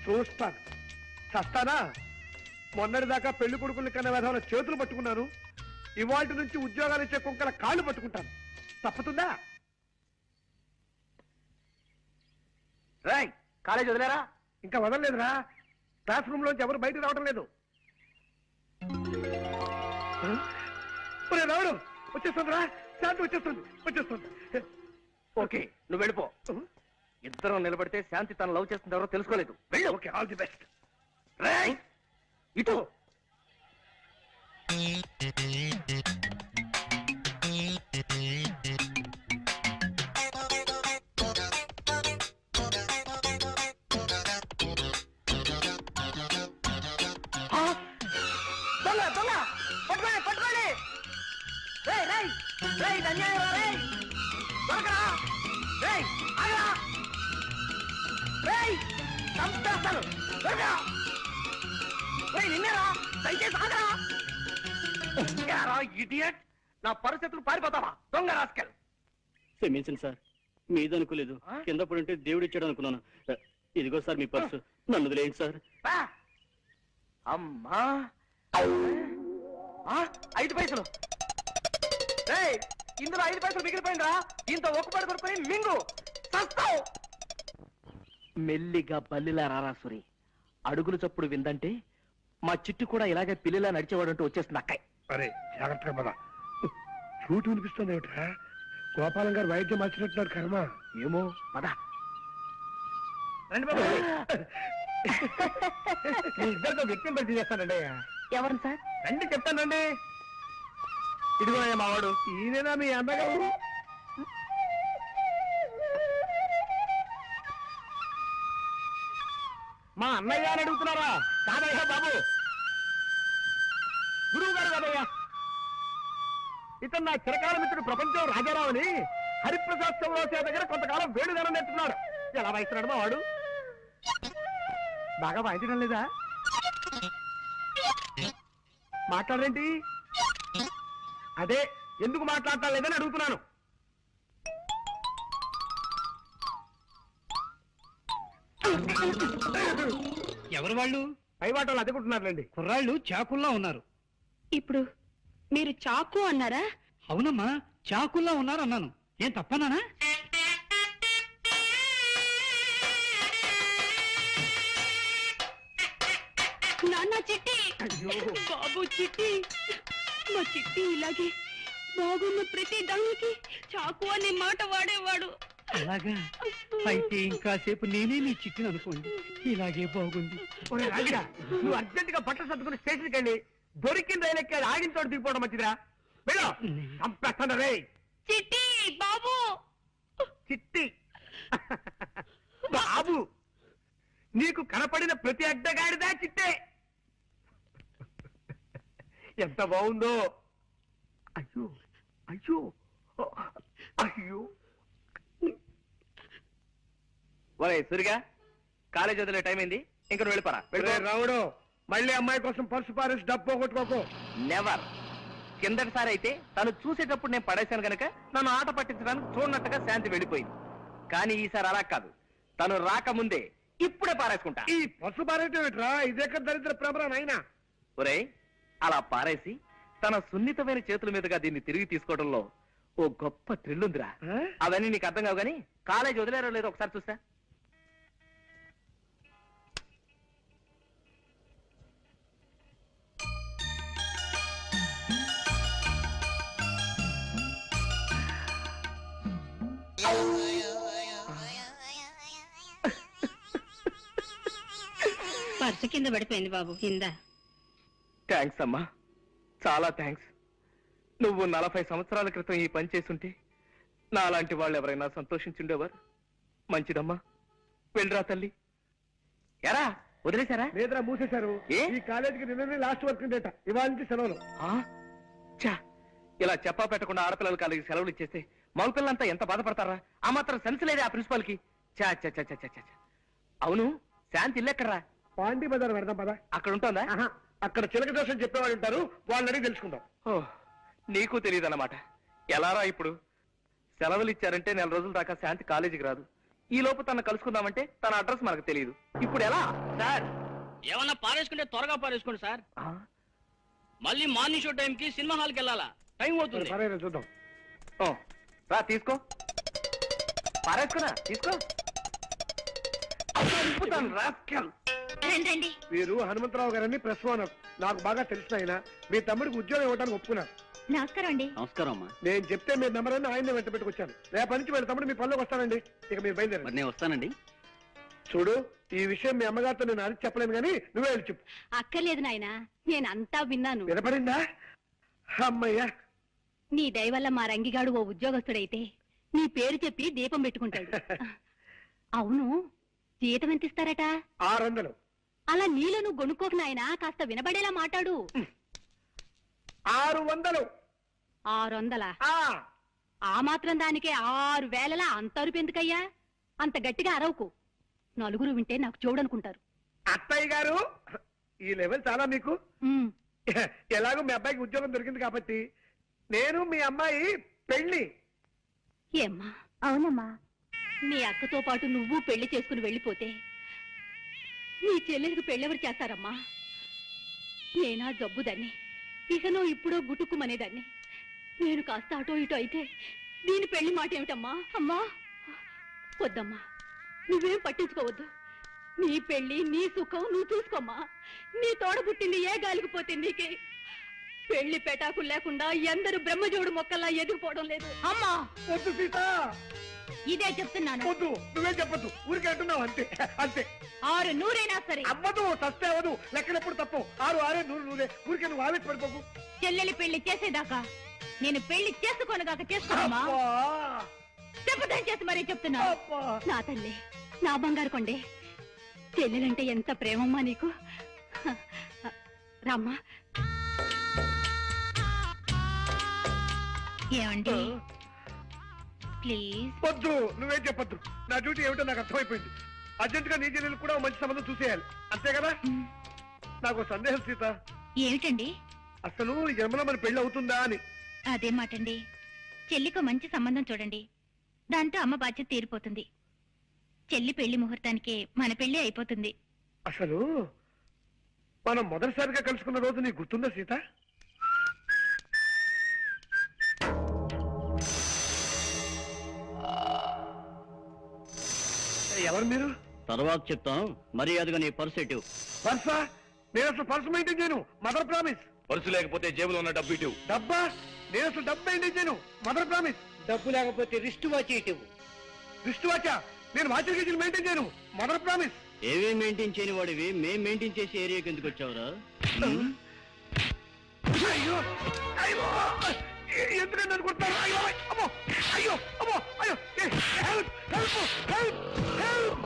చూస్తాను, చస్తానా? మొన్నటిదాకా పెళ్లి కొడుకులు కన్నా విధాల చేతులు పట్టుకున్నాను. ఇవాటి నుంచి ఉద్యోగాలు ఇచ్చే కుక్కల కాళ్ళు పట్టుకుంటాను. తప్పుతుందా? రాయ్, కాలేజ్ వదిలేరా? ఇంకా వదలలేదురా. క్లాస్ రూమ్ లోంచి ఎవరు బయటకు రావడం లేదు. రావడం వచ్చేస్తుందిరా, శాంతి వచ్చేస్తుంది. ఓకే, నువ్వు వెళ్ళిపో. ఇద్దరం నిలబడితే శాంతి తన లవ్ చేస్తుంది ఎవరో తెలుసుకోలేదు. వెళ్ళు. Okay, all the best. రాయ్, ఇటు. దొంగ పట్టుకోండి. రేయ్ రేయ్ రేయ్, అన్యాయం రా రేయ్. దొరకరా రేయ్, ఆగరా రేయ్, చంపేస్తాను. దొరకరా రేయ్, నిన్నేరా, దయచేసి ఆగరా. యారా ఇడియట్, నా పరిస్థితులు పారిపోతావా దొంగ రాస్కెల్? క్షమించండి సార్, మీదనుకోలేదు. కింద పడుంటే దేవుడు ఇచ్చాడు అనుకున్నాను. ఇదిగో సార్ మీ పర్సు, నన్ను వదిలేయండి సార్. అమ్మా, 5 పైసలు. రేయ్, ఇందులో 5 పైసలు మిగిలిపోయిందిరా. దీంతో ఒక్కపడి కొడుకుని మింగు చస్తావు. మెల్లిగా బల్లిలా రారాసురి. అడుగులు చప్పుడు విందంటే మా చిట్టు కూడా ఇలాగే పిల్లిలా నడిచేవాడంటూ వచ్చేస్తుంది అక్కయ్య. అరే జాగ్రత్తగా పద. చూటు వినిపిస్తుంది ఏమిట్రా? గోపాలం గారు వైద్యం మార్చినట్టున్నారు కర్మ. ఏమో పద. రండి బాబు. ఇద్దరితో వ్యక్తిని పరిచయం చేస్తానండి. ఎవరు సార్? రండి చెప్తానండి. ఇదిగో మావాడు. ఈయనేనా మీ అన్నగారు? మా అన్నయ్య అని అడుగుతున్నారా? కాదయ్యా బాబు, గురువు గారు కాదయ్యా. ఇతను నా చిరకాల మిత్రుడు ప్రపంచం రాజారావు అని హరిప్రసాద్ చౌరాసియా దగ్గర కొంతకాలం వేడుదనం నేర్చుకున్నాడు. ఎలా వాయిస్తున్నాడు మా వాడు? బాగా వాయించడం లేదా? మాట్లాడరేంటి? అదే ఎందుకు మాట్లాడటం లేదని అడుగుతున్నాను. ఎవరు వాళ్ళు? పై వాటలు అదుకుంటున్నారులేండి. కుర్రాళ్ళు చాకుల్లా ఉన్నారు. ఇప్పుడు మీరు చాకు అన్నారా? అవునమ్మా, చాకుల్లా ఉన్నారు అన్నాను. ఏం తప్పనానా? నాన్న చిట్టి, బాబు చిట్టి, మా చిట్టి ఇలాగే బాగున్న ప్రతి దానికి చాకు అనే మాట వాడేవాడు. అలాగా? అయితే ఇంకాసేపు నేనే నీ చిట్టిని అనుకోండి. ఇలాగే బాగుంది. ఒరే రాజుగా, నువ్వు అర్జెంట్ గా బట్టలు సర్దుకుని స్టేషన్కి వెళ్ళి దొరికిన రైలు ఎక్కి ఆగిన చోట దిగిపోవడం మంచిదిరా. వెళ్ళు, చంపేస్తాను రే. చిట్టి బాబు, చిట్టి బాబు, నీకు కనపడిన ప్రతి అడ్డగాడిదా చిట్టే. ఎంత బాగుందో. అయ్యో అయ్యో అయ్యో. ఒరే సురిగా, కాలేజ్ వదిలే టైం అయింది, ఇంక నువ్వు వెళ్ళిపోరా. వెళ్ళే రావుడు, మళ్ళీ అమ్మాయి కోసం పర్సు పారేసి డబ్బు పోగొట్టుకోకు. నెవర్. కిందటిసారి అయితే తను చూసేటప్పుడు నేను పడేశాను గనక నన్ను ఆట పట్టించడానికి చూడనట్టుగా శాంతి వెళ్ళిపోయింది. కానీ ఈసారి అలా కాదు, తను రాకముందే ఇప్పుడే పారేసుకుంటా. ఈ పర్సు పారేయటం ఏంట్రా? ఇదేక దరిద్ర ప్రభరా నాయనా. ఒరే, అలా పారేసి తన సున్నితమైన చేతుల మీదుగా దీన్ని తిరిగి తీసుకోవడంలో ఓ గొప్ప థ్రిల్ ఉందిరా. అవన్నీ నీకు అర్థం కావు గానీ కాలేజ్ వదిలేరో లేదో ఒకసారి చూస్తా. పర్సు కింద పడిపోయింది బాబు, కింద. థ్యాంక్స్ అమ్మా, చాలా థ్యాంక్స్. నువ్వు 40 సంవత్సరాల క్రితం ఈ పని చేసుంటే నాలాంటి వాళ్ళు ఎవరైనా సంతోషించుండేవారు. మంచిదమ్మా, వెళ్ళరా తల్లి. ఎరా వదిలేశారా? లేదురా, మూసేశారు. ఏ? ఈ కాలేజీకి నిన్ననే లాస్ట్ వర్క్ డేట, ఇవాళ నుంచి సెలవులు. చా, ఇలా చెప్పా పెట్టకుండా ఆడపిల్లల కాలేజీ సెలవులు ఇచ్చేస్తే మగపిల్లలంతా ఎంత బాధపడతారా? ఆ మాత్రం సెన్స్ లేదే ఆ ప్రిన్సిపాల్ కి. చా చా చా చా చా. అవును, శాంతి ఇల్లెక్కడరా? పాండి బజార్ పెడదాం పదా. అక్కడ ఉంటుందా? అక్కడ చిలక దోషం చెప్పేవాళ్ళు ఉంటారు, వాళ్ళని అడిగి తెలుసుకుందాం. ఓ, నీకు తెలియదన్నమాట. ఎలారా ఇప్పుడు? సెలవులు ఇచ్చారంటే 4 రోజుల దాకా శాంతి కాలేజీకి రాదు. ఈ లోపు తను కలుసుకుందామంటే తన అడ్రస్ మనకు తెలియదు. ఇప్పుడు ఎలా? సార్, ఏమన్నా పారేసుకుంటే త్వరగా పారేసుకోండి సార్. మళ్ళీ మార్నింగ్ షో టైంకి సినిమా హాల్కి వెళ్ళాలా, టైం అవుతుంది. సరే చూద్దాం. ఓ, రా తీసుకో. పారేసుకున్నా, తీసుకో. రండి. వీరు హనుమంతరావు గారని ప్రెస్ ఓనర్, నాకు బాగా తెలిసిన ఆయన. మీ తమ్ముడికి ఉద్యోగం ఇవ్వడానికి ఒప్పుకున్నారు. నమస్కారం అండి. నమస్కారం అమ్మా. నేను చెప్తే మీ నెంబర్ అని ఆయన వెంట పెట్టుకొచ్చాను. రేపటి నుంచి వీళ్ళ తమ్ముడు మీ పనిలోకి వస్తానండి. ఇక మీరు బయలుదేరండి. మరి నేను వస్తానండి. చూడు, ఈ విషయం మీ అమ్మగారితో నేను అడిగి చెప్పలేను కానీ నువ్వే వెళ్ళి చెప్పు. అక్కర్లేదు నాయనా, నేనంతా విన్నాను. వినపడిందా? అమ్మయ్యా, నీ దయ వల్ల మా రంగిగాడు ఓ ఉద్యోగస్తుడైతే నీ పేరు చెప్పి దీపం పెట్టుకుంటాడు. అవును, జీతం ఎంత ఇస్తారట? 600. అలా నీలో నువ్వు గొనుక్కోకు నాయనా, కాస్త వినబడేలా మాట్లాడు. 600. 600? ఆ మాత్రం దానికే 6,000 అంత అరుపు ఎందుకయ్యా? అంత గట్టిగా అరవకు, నలుగురు వింటే నాకు చూడనుకుంటారు. అత్తయ్య గారు, ఈ లెవెల్ చాలా మీకు. ఉమ్, ఎలాగో మీ అబ్బాయికి ఉద్యోగం దొరికింది కాబట్టి నేను మీ అమ్మాయి పెళ్లి. ఏమ్మా? అవునమ్మా. నీ అక్కతో పాటు నువ్వు పెళ్లి చేసుకుని వెళ్ళిపోతే నీ చెల్లెలకు పెళ్ళెవరు చేస్తారమ్మా? నేనా జబ్బుదాన్ని, ఇకనో ఇప్పుడో గుటుక్కుమనేదాన్ని. నేను కాస్త అటో ఇటో అయితే దీని పెళ్లి మాట ఏమిటమ్మా? అమ్మా వద్దమ్మా, నువ్వేం పట్టించుకోవద్దు. నీ పెళ్లి నీ సుఖం నువ్వు చూసుకోమ్మా. నీ తోడ పుట్టింది ఏ గాలికి పోతుంది నీకే? పెళ్లి పెటాకులు లేకుండా ఎందరు బ్రహ్మజోడు మొక్కల్లా ఎదిగిపోవడం లేదు. అమ్మా వద్దు సీత, ఇదే చెప్తున్నాను. వద్దు, నువ్వేం చెప్పొద్దు, ఊరికే అంటున్నావు అంతే. అంతే. 600 సరే. అవ్వదు, తస్తే అవ్వదు. లెక్కలెప్పుడు తప్పు. 6 6 100 ఊరికే నువ్వు ఆవేశ పడిపోకు. చెల్లెలి పెళ్లి చేసేదాకా నేను పెళ్లి చేసుకోనగాక చేసుకోమా? చెప్పదని చేసి మరీ చెప్తున్నా. నా తల్లి, నా బంగారు కొండే, చెల్లెలంటే ఎంత ప్రేమమ్మా నీకు. రామ్మా. ఏమండి ప్లీజ్? వద్దు, నువ్వేం చెప్పొద్దు. నా డ్యూటీ ఏమిటో నాకు అర్థమైపోయింది. అర్జెంట్ గా నీ చెల్లెలు కూడా ఓ మంచి సంబంధం చూసేయాలి, అంతే కదా? నాకు సందేహం సీత. ఏమిటండి? అసలు ఈ జన్మలో మన పెళ్లి అవుతుందా అని. అదే మాటండి. చెల్లికి మంచి సంబంధం చూడండి, దాంతో అమ్మ బాధ్యత తీరిపోతుంది. చెల్లి పెళ్లి ముహూర్తానికే మన పెళ్లి అయిపోతుంది. అసలు మనం మొదటిసారిగా కలుసుకున్న రోజు నీకు గుర్తుందా సీత? ఎవరు మీరు? తర్వాత చెప్తాను, మర్యాదగా నీ పర్సు ఎటు. పర్సా? నేను అసలు పర్సు మెయింటైన్ చేయను. Mother promise. పర్సు లేకపోతే జేబులో ఉన్న డబ్బు ఇటు. డబ్బా? నేను అసలు డబ్బు మెయింటైన్ చేయను. Mother promise. డబ్బు లేకపోతే రిస్ట్ వాచ్ ఇటు. రిస్ట్ వాచా? నేను వాచర్ గేజీలు మెయింటైన్ చేయను. Mother promise. ఏవే మెయింటైన్ చేయని వాడివి మేం మెయింటైన్ చేసే ఏరియాకి ఎందుకు వచ్చావురా? అయ్యో అయ్యో, ఎందుకంటే అనుకుంటున్నారు? అయ్యో అమ్మో, అయ్యో అమ్మో, అయ్యో, హెల్ప్ హెల్ప్ హెల్ప్ హెల్ప్.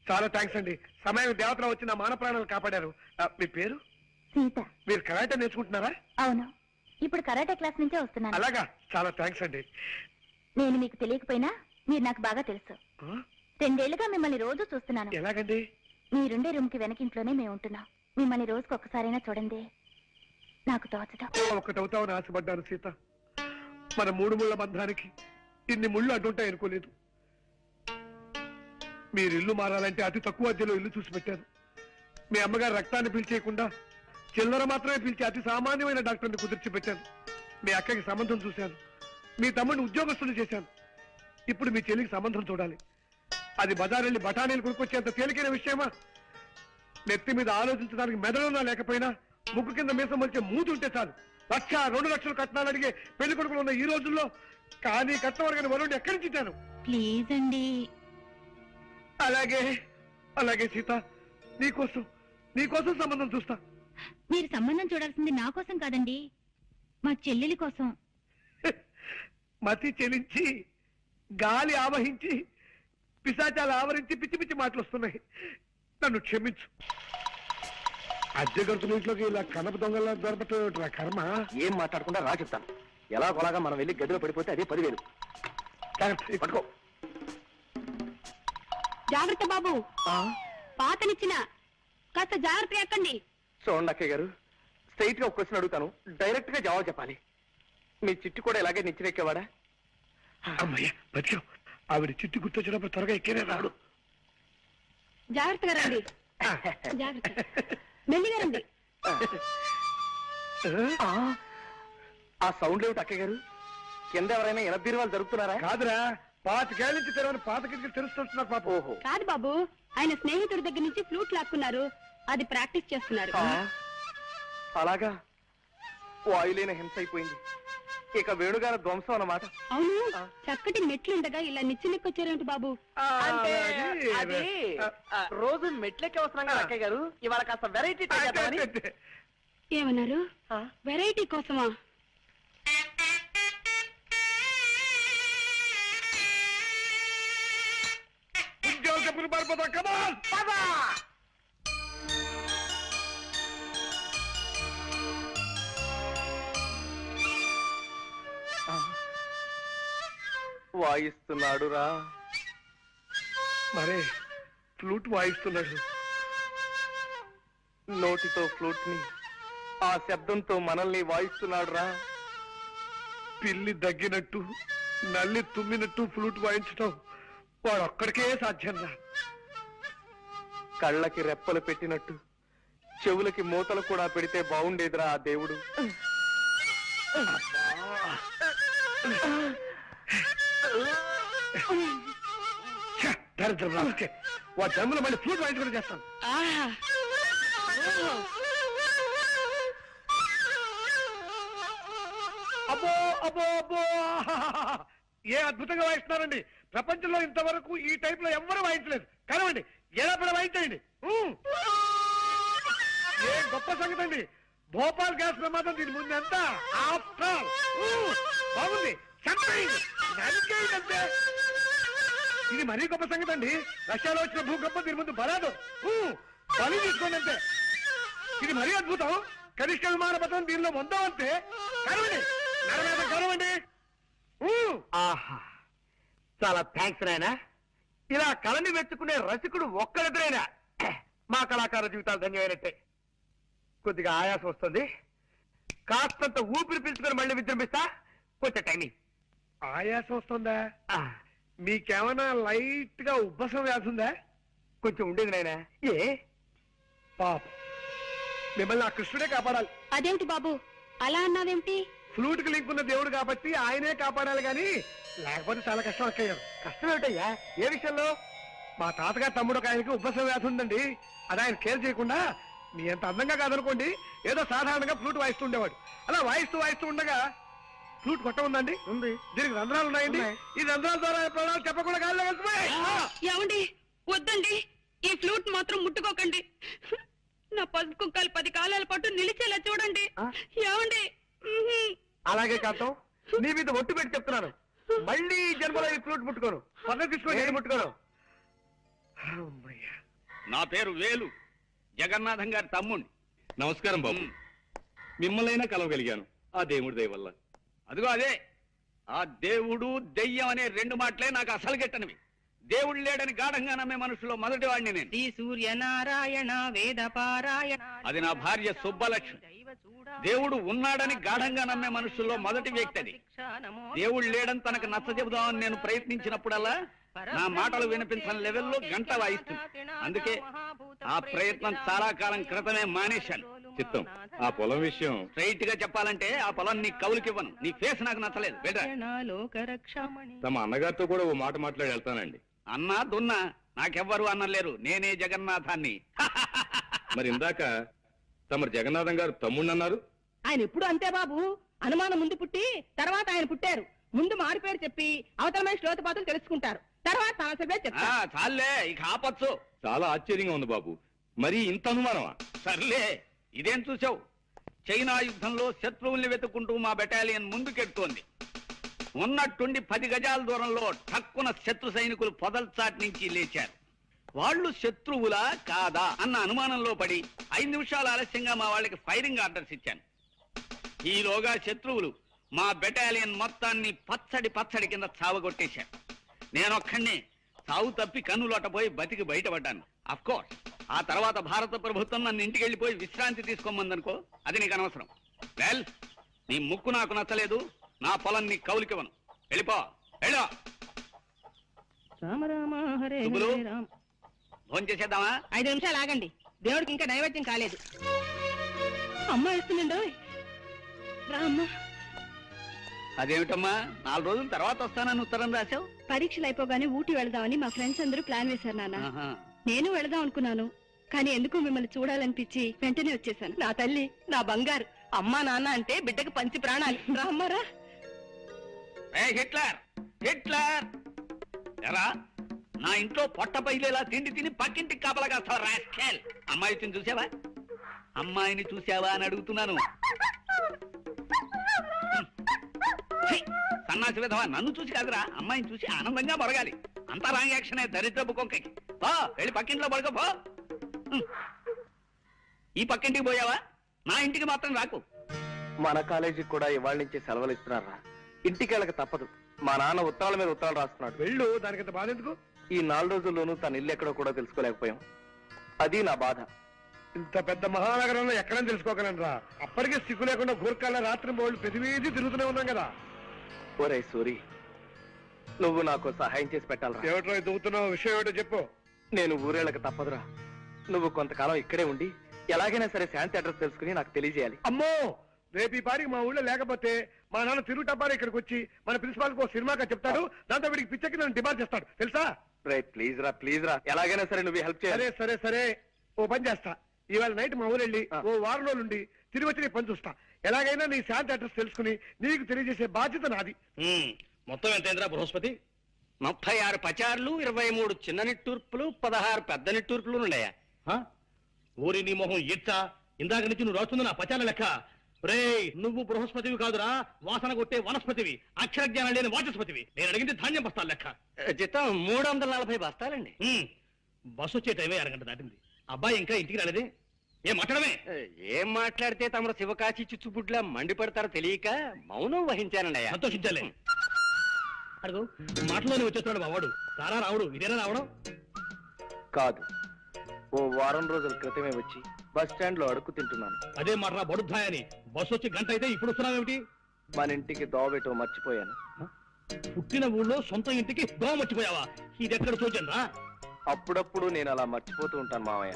చాలా థ్యాంక్స్ అండి. సమయం దేవతలో వచ్చి నా మాన ప్రాణాలు కాపాడారు. మీ పేరు? సీత. మీరు కరాటే నేర్చుకుంటున్నారా? అవును, ఇప్పుడు కరాటే క్లాస్ నుంచే వస్తున్నాను. అలాగా, చాలా థ్యాంక్స్ అండి. నేను మీకు తెలియకపోయినా మీరు నాకు బాగా తెలుసు. 2 ఏళ్లుగా మిమ్మల్ని రోజు చూస్తున్నాను. ఎలాగండి? మీరుండే రూమ్ కి వెనకింట్లోనే మేము ఉంటున్నాం. మిమ్మల్ని రోజుకు ఒక్కసారైనా చూడండి, నాకు తోచదు. ఒకటవుతామని ఆశపడ్డాను సీత. మన 3 ముళ్ళ బంధానికి ఇన్ని ముళ్ళు అడ్డుంటాయి అనుకోలేదు. మీరు ఇల్లు మారాలంటే అతి తక్కువ అద్దెలో ఇల్లు చూసి పెట్టారు. మీ అమ్మగారు రక్తాన్ని పీల్చేయకుండా చిల్లర మాత్రమే పీల్చి అతి సామాన్యమైన డాక్టర్ని కుదిర్చి పెట్టాను. మీ అక్కకి సంబంధం చూశాను. మీ తమ్ముడిని ఉద్యోగస్తులు చేశాను. ఇప్పుడు మీ చెల్లికి సంబంధం చూడాలి. అది బజారెళ్ళి బఠానీలు కొనుక్కొచ్చేంత తేలికైన విషయమా? నెత్తి మీద ఆలోచించడానికి మెదడున్నా లేకపోయినా ముగ్గు కింద మీసం వచ్చే మూతి ఉంటే చాలు 1,00,000, 2 లక్షలు కట్నాలు అడిగే పెళ్లి కొడుకులు ఉన్న ఈ రోజుల్లో కానీ కట్నం అడిగిన వరుణ్ ఎక్కడి నుంచి ఇచ్చాను? ప్లీజ్ అండి. అలాగే అలాగే సీత, నీకోసం సంబంధం చూస్తా. మీరు సంబంధం చూడాల్సింది నా కోసం కాదండి, మా చెల్లెలి కోసం. మతి చెలించి గాలి ఆవహించి పిశాచాలు ఆవరించి పిచ్చి పిచ్చి మాటలు వస్తున్నాయి. నన్ను క్షమించు. అద్దె గడుతున్న ఇంట్లోకి ఇలా కనప దొంగలా దొరపట్టు కర్మ. ఏం మాట్లాడకుండా రా చెప్తాను. ఎలా కొలాగా మనం వెళ్ళి గదిలో పడిపోతే అదే 10,000. పట్టుకో. జాగ్రత్త బాబు, పాతనిచ్చిన కాస్త జాగ్రత్త ఎక్కండి. చూడండి అక్కయ్య గారు, స్ట్రైట్ గా ఒక క్వశ్చన్ అడుగుతాను, డైరెక్ట్ గా జవాబు చెప్పాలి. మీ చిట్టు కూడా ఇలాగే నిచ్చినెక్కేవాడా? అమ్మయ్య బతికావు. ఆవిడ చిట్టు గుర్తొచ్చినప్పుడు త్వరగా ఎక్కేనే రాడు. జాగ్రత్తగా రండి, జాగ్రత్త, మెల్లిగా రండి. ఆ సౌండ్ ఏమిటి అక్కయ్య గారు? కింద ఎవరైనా ఎనబీరువాలు జరుగుతున్నారా? కాదురా, 5 ఏళ్ళ నుంచి తెరవని పాత కిటికీలు తెలుస్తున్నారు పాప. ఓహో, కాదు బాబు, ఆయన స్నేహితుడి దగ్గర నుంచి ఫ్లూట్ లాక్కున్నారు, అది ప్రాక్టీస్ చేస్తున్నారు. అలాగా, వాయులేని హింస అయిపోయింది. ఇక వేణుగాన ధ్వంసం అన్నమాట. అవును, చక్కటి మెట్లుండగా ఇలా నిచ్చెనెక్కొచ్చారేమిటి బాబు? అంటే అది రోజు మెట్లెక్కి వస్తున్నాం కదా అక్కయ్య గారు, ఇవాళ కాస్త వెరైటీ ట్రై చేద్దామని. ఏమన్నారు? వెరైటీ కోసమా? ఉద్యోగ చెప్పులు పారిపోతా. కమాన్ పదా. వాయిస్తున్నాడు రా. మరే ఫ్లూట్ వాయిస్తున్నాడు. నోటితో ఫ్లూట్ ని, ఆ శబ్దంతో మనల్ని వాయిస్తున్నాడు రా. పిల్లి దగ్గినట్టు నల్లి తుమ్మినట్టు ఫ్లూట్ వాయించటం వాడు ఒక్కడికే సాధ్యం రా. కళ్ళకి రెప్పలు పెట్టినట్టు చెవులకి మూతలు కూడా పెడితే బాగుండేదిరా ఆ దేవుడు. దరిద్రం రాకే, వాడి జన్మలో మళ్ళీ ఫ్లూట్ వాయించుకుని చేస్తాను. అబ్బో అబ్బో అబ్బో, ఏ అద్భుతంగా వాయిస్తున్నారండి. ప్రపంచంలో ఇంతవరకు ఈ టైప్ లో ఎవ్వరూ వాయించలేదు. కనవండి, ఎలా పడ వాయించండి. ఏ గొప్ప సంగతి అండి. భోపాల్ గ్యాస్ ప్రమాదం దీని ముందు ఎంత. ఆఫ్టర్ బాగుంది, నరికేయండి. ఇది మరీ గొప్ప సంగతి అండి. రష్యాలో వచ్చిన భూకంపం దీని ముందు బలాదు. బలి తీసుకోండి అంతే. ఇది మరీ అద్భుతం. కనిష్ట విమాన పథకం దీనిలో పొందాం అంతే. కరవండి, నరమేద కరవండి. ఆహా, చాలా థ్యాంక్స్ నాయనా. ఇలా కళని మెచ్చుకునే రసికుడు ఒక్కరిద్దరైనా మా కళాకార జీవితాలు ధన్యమైనట్టే. కొద్దిగా ఆయాసం వస్తుంది, కాస్తంత ఊపిరి పీల్చుకొని మళ్ళీ విజృంభిస్తా. కొంచెం టైమింగ్. ఆయాసం వస్తుందా? మీకేమైనా లైట్ గా ఉబ్బసం వ్యాధి ఉందా? కొంచెం ఉండేది నాయనా. ఏ పాప, మిమ్మల్ని ఆ కృష్ణుడే కాపాడాలి. అదేమిటి బాబు అలా అన్నావేమిటి? ఫ్లూట్ కి లింక్ ఉన్న దేవుడు కాబట్టి ఆయనే కాపాడాలి గాని లేకపోతే చాలా కష్టం అక్కయ్యారు. కష్టం ఏమిటయ్యా? ఏ విషయంలో? మా తాతగారు తమ్ముడు ఒక ఆయనకి ఉబ్బసం వ్యాధి ఉందండి. అది ఆయన కేర్ చేయకుండా మీ అంత అందంగా కాదనుకోండి ఏదో సాధారణంగా ఫ్లూట్ వాయిస్తూ ఉండేవాడు. అలా వాయిస్తూ ఉండగా ఫ్లూట్ కొట్ట ఉందండి. ఉంది. దీనికి రంధ్రాలు ఉన్నాయండి. ఈ రంధ్రాల ద్వారా ప్రాణాలు చెప్పకుండా గాల్లో వెళ్తున్నాయి. ఏమండి, వద్దండి, ఈ ఫ్లూట్ మాత్రం ముట్టుకోకండి. నా పసుపు కుంకాలు 10 కాలాల పాటు నిలిచేలా చూడండి. ఏమండి? అలాగే కాంతం, నీ మీద ఒట్టు పెట్టి చెప్తున్నాను, మళ్ళీ ఈ జన్మలో ఈ ఫ్లూట్ ముట్టుకోను, పక్కన తీసుకొని నేను ముట్టుకోను. నా పేరు వేలు, జగన్నాథం గారి తమ్ముణ్ణి. నమస్కారం బాబు. మిమ్మల్నైనా కలవగలిగాను ఆ దేవుడి దయ వల్ల. అదిగో అదే, ఆ దేవుడు దెయ్యం అనే 2 మాటలే నాకు అసలు గిట్టనివి. దేవుడు లేడని గాఢంగా నమ్మే మనుషులో మొదటి వాడిని నేను. శ్రీ సూర్యనారాయణ వేద పారాయణ. అది నా భార్య సుబ్బలక్ష్మి. దేవుడు ఉన్నాడని గాఢంగా నమ్మే మనుషుల్లో మొదటి వ్యక్తి అది. దేవుడు లేడని తనకు నచ్చ చెబుదామని నేను ప్రయత్నించినప్పుడల్లా నా మాటలు వినిపించని లెవెల్లో గంట వాయిస్తుంది. అందుకే ఆ ప్రయత్నం చాలా కాలం క్రితమే మానేశాను. చిత్తం, ఆ పొలం విషయం స్ట్రైట్ గా చెప్పాలంటే ఆ పొలం నీ కౌలుకివ్వను. నీ ఫేస్ నాకు నచ్చలేదు. బెటర్ తమ అన్నగారితో కూడా ఓ మాట మాట్లాడి వెళ్తానండి. అన్నా దున్నా నాకెవ్వరు అన్నలేరు, నేనే జగన్నాథాన్ని. మరి ఇందాక తమరు జగన్నాథం గారు తమ్ముడు అన్నారు. ఆయన ఎప్పుడు అంతే బాబు, అనుమానం ముందు పుట్టి తర్వాత ఆయన పుట్టారు. ముందు మారు పేరు చెప్పి అవతల మనిషి లోతుపాతులు తెలుసుకుంటారు, తర్వాత సమస్య పేరు చెప్తారు. చాలే, ఇక ఆపచ్చు. చాలా ఆశ్చర్యంగా ఉంది బాబు, మరి ఇంత అనుమానమా? సర్లే, ఇదేం చూసావు? చైనా యుద్ధంలో శత్రువుల్ని వెతుక్కుంటూ మా బెటాలియన్ ముందుకెడుతోంది. ఉన్నట్టుండి 10 గజాల దూరంలో ఠక్కున శత్రు సైనికులు పొదల్చాటి నుంచి లేచారు. వాళ్ళు శత్రువులా కాదా అన్న అనుమానంలో పడి 5 నిమిషాలు ఆలస్యంగా మా వాళ్ళకి ఫైరింగ్ ఆర్డర్స్ ఇచ్చాను. ఈలోగా శత్రువులు మా బెటాలియన్ మొత్తాన్ని పచ్చడి కింద చావగొట్టేశారు. నేనొక్కడినే చావు తప్పి కన్నులోటపోయి బతికి బయటపడ్డాను. అఫ్కోర్స్ ఆ తర్వాత భారత ప్రభుత్వం నన్ను ఇంటికి వెళ్ళిపోయి విశ్రాంతి తీసుకోమందనుకో, అది నీకు అనవసరం. వెల్, నీ ముక్కు నాకు నచ్చలేదు, నా పొలం నీ కౌలికివ్వను. వెళ్ళిపో, వెళ్ళో. రామ రామ హరే శుభులు. హరే రామ. ఫోన్ చేసేద్దామా? 5 నిమిషాలు ఆగండి, దేవుడికి ఇంకా నైవేద్యం కాలేదు. అమ్మ ఇస్తుండో రామ్మ. అదేమిటమ్మా, 4 రోజుల తర్వాత వస్తానని ఉత్తరం రాశావు? పరీక్షలు అయిపోగానే ఊటీ వెళదామని మా ఫ్రెండ్స్ అందరూ ప్లాన్ వేశారు నాన్న. ఆహా. నేను వెళదాం అనుకున్నాను, కానీ ఎందుకు మిమ్మల్ని చూడాలనిపించి వెంటనే వచ్చేసాను. నా తల్లి, నా బంగారు. అమ్మా నాన్న అంటే బిడ్డకి పంచి ప్రాణాలు. రామ్మారా. హిట్లర్ హిట్లర్ ఎరా, నా ఇంట్లో పొట్ట పైలేలా తిండి తిని పక్కింటికి కాపలా కాస్తావా రాస్కెల్? అమ్మాయిని చూసావా? అమ్మాయిని చూసావా అని అడుగుతున్నాను. సన్నాసి విధవా, నన్ను చూసి కాదురా, అమ్మాయిని చూసి ఆనందంగా మొరగాలి. అంతా రాంగ్ యాక్షన్. దరిద్రపు కుక్కకి పో, వెళ్ళి పక్కింట్లో పడుకో పో. ఈ పక్కింటికి పోయావా? నా ఇంటికి మాత్రం రాకు. మన కాలేజీకి కూడా ఇవాళ నుంచి సెలవులు ఇస్తున్నారా? ఇంటికి వెళ్ళక తప్పదు. మా నాన్న ఉత్తరాల మీద ఉత్తరాలు రాస్తున్నాడు. వెళ్ళు, దానికంత బాధ ఎందుకు? ఈ 4 రోజుల్లోనూ తన ఇల్లు ఎక్కడో కూడా తెలుసుకోలేకపోయాం. అది నా బాధ. ఇంత పెద్ద మహానగరంలో ఎక్కడని తెలుసుకోగలనరా? అప్పటికే సిగ్గు లేకుండా గోర్ఖాల రాత్రి బోళ్ళు ప్రతివేది తిరుగుతూనే ఉన్నాం కదా. ఒరే సూరి, నువ్వు నాకు సహాయం చేసి పెట్టాలరా. ఏమిటో దువ్వుతున్నావు, విషయం ఏమిటో చెప్పు. నేను ఊరేళ్ళక తప్పదురా. నువ్వు కొంతకాలం ఇక్కడే ఉండి ఎలాగైనా సరే శాంతి అడ్రస్ తెలుసుకుని నాకు తెలియజేయాలి. అమ్మో, రేపు ఈ పారికి మా ఊళ్ళో లేకపోతే మా నాన్న తిరుగుటబ్బారి ఇక్కడికి వచ్చి మన ప్రిన్సిపాల్ కు సినిమాగా చెప్తాడు. దాంతో వీడికి పిచ్చకి నన్ను డిమాండ్ చేస్తాడు, తెలుసా? రే ప్లీజ్ రా, ఎలాగైనా సరే నువ్వు హెల్ప్ చేయాలి. సరే ఓ పని చేస్తా. ఇవాళ నైట్ మా ఊరు వెళ్ళి ఓ వారం రోజులు ఉండి తిరిగి వచ్చి నీ పని చూస్తా. ఎలాగైనా నీ శాంతి అడ్రస్ తెలుసుకుని నీకు తెలియజేసే బాధ్యత నాది. మొత్తం ఎంతైందిరా బృహస్పతి? 36 పచార్లు, 23 చిన్న నిట్టూర్పులు, 16 పెద్ద నిట్టూర్పులు ఉన్నాయా? ఊరి నీ మొహం ఇచ్చా, ఇందాక నుంచి నువ్వు రాస్తుంది నా పచాల లెక్క. రే, నువ్వు బృహస్పతివి కాదురా, వాసన కొట్టే వనస్పతివి, అక్షర జ్ఞానం లేని వాచస్పతివి. నేను అడిగింది ధాన్యం బస్తాలు లెక్క. జీతం 340 బస్తాలండి. బస్సు వచ్చే టైమే 1 గంట దాటింది. అబ్బాయి ఇంకా ఇంటికి రాలేదే? ఏం మాట్లాడమే? ఏం మాట్లాడితే తమరు శివకాశి చిచ్చుబుడ్లా మండిపడతారో తెలియక మౌనం వహించానండి. సంతోషించాలే. అడుగు, మాటలోనే వచ్చేస్తున్నాడు బావాడు. రారా రావుడు, ఇదేనా రావడం? కాదు, ఓ వారం రోజుల క్రితమే వచ్చి బస్ స్టాండ్ లో అడుక్కు తింటున్నాను. అదే మాట బడుద్దాయని. బస్సు వచ్చి గంట అయితే ఇప్పుడు వస్తున్నావేమిటి? మన ఇంటికి దోవబెట్టో మర్చిపోయాను. పుట్టిన ఊళ్ళో సొంత ఇంటికి దోమ మర్చిపోయావా? ఇది ఎక్కడ చూచండి రా. అప్పుడప్పుడు నేను అలా మర్చిపోతూ ఉంటాను మామయ్య.